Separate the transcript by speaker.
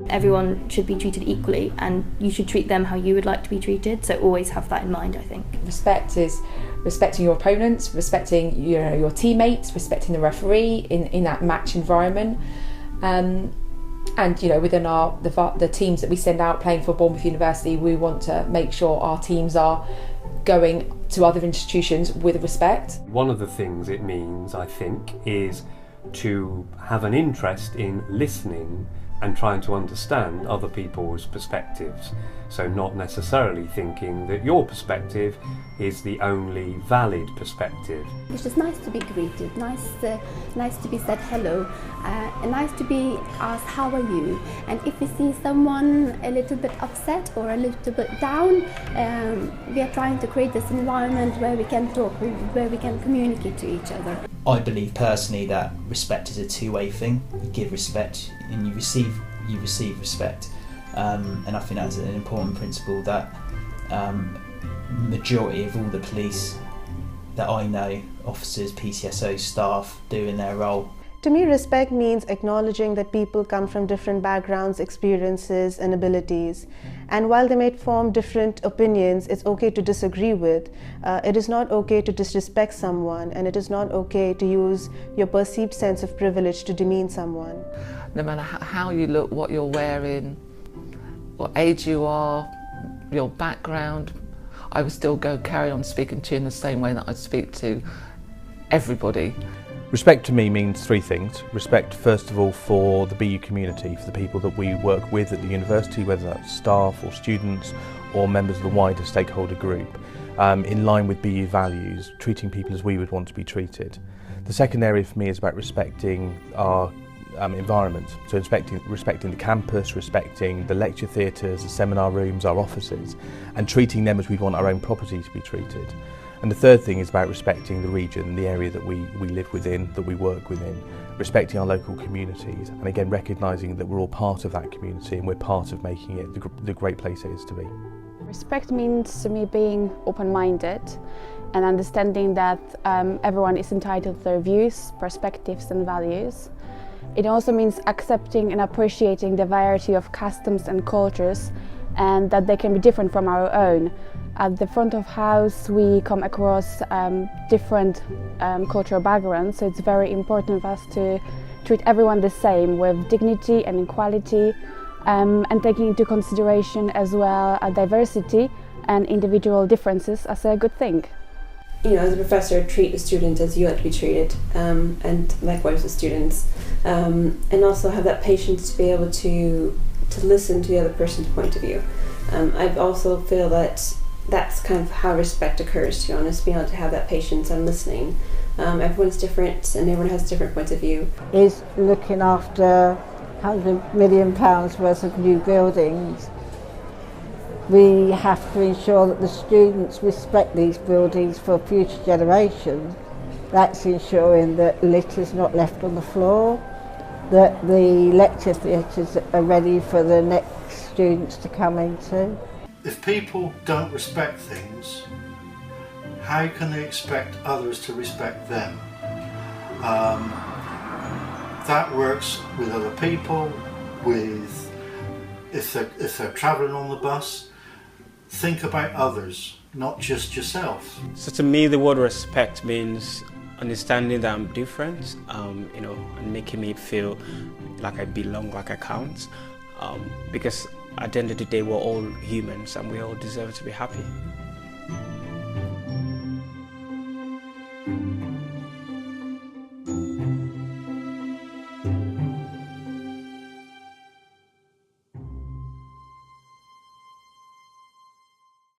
Speaker 1: Everyone should be treated equally, and you should treat them how you would like to be treated, so always have that in mind, I think.
Speaker 2: Respect is respecting your opponents, respecting your teammates, respecting the referee in that match environment. And within the teams that we send out playing for Bournemouth University, we want to make sure our teams are going to other institutions with respect.
Speaker 3: One of the things it means, I think, is to have an interest in listening and trying to understand other people's perspectives. So not necessarily thinking that your perspective is the only valid perspective.
Speaker 4: It's just nice to be greeted, nice to be said hello, and nice to be asked how are you. And if we see someone a little bit upset or a little bit down, we are trying to create this environment where we can talk, where we can communicate to each other.
Speaker 5: I believe personally that respect is a two-way thing. You give respect and you receive respect, and I think that's an important principle that majority of all the police that I know, officers, PCSO staff, do in their role.
Speaker 6: To me, respect means acknowledging that people come from different backgrounds, experiences and abilities. And while they may form different opinions, it's okay to disagree with. It is not okay to disrespect someone, and it is not okay to use your perceived sense of privilege to demean someone.
Speaker 7: No matter how you look, what you're wearing, what age you are, your background, I would still carry on speaking to you in the same way that I speak to everybody.
Speaker 8: Respect to me means three things. Respect, first of all, for the BU community, for the people that we work with at the university, whether that's staff or students or members of the wider stakeholder group, in line with BU values, treating people as we would want to be treated. The second area for me is about respecting our environment, so respecting the campus, respecting the lecture theatres, the seminar rooms, our offices, and treating them as we'd want our own property to be treated. And the third thing is about respecting the region, the area that we live within, that we work within, respecting our local communities, and again recognising that we're all part of that community and we're part of making it the great place it is to be.
Speaker 9: Respect means to me being open-minded and understanding that everyone is entitled to their views, perspectives and values. It also means accepting and appreciating the variety of customs and cultures, and that they can be different from our own. At the front of house we come across different cultural backgrounds, so it's very important for us to treat everyone the same with dignity and equality, and taking into consideration as well diversity and individual differences as a good thing.
Speaker 10: As a professor, treat the student as you like to be treated, and likewise the students, and also have that patience to be able to listen to the other person's point of view. I also feel that that's kind of how respect occurs, to be honest, being able to have that patience and listening. Everyone's different and everyone has different points of view.
Speaker 11: Is looking after £100 million worth of new buildings. We have to ensure that the students respect these buildings for future generations. That's ensuring that litter is not left on the floor, that the lecture theatres are ready for the next students to come into.
Speaker 12: If people don't respect things, how can they expect others to respect them? That works with other people, if they're travelling on the bus. Think about others, not just yourself.
Speaker 13: So to me, the word respect means understanding that I'm different, and making me feel like I belong, like I count. Because at the end of the day, we're all humans and we all deserve to be happy.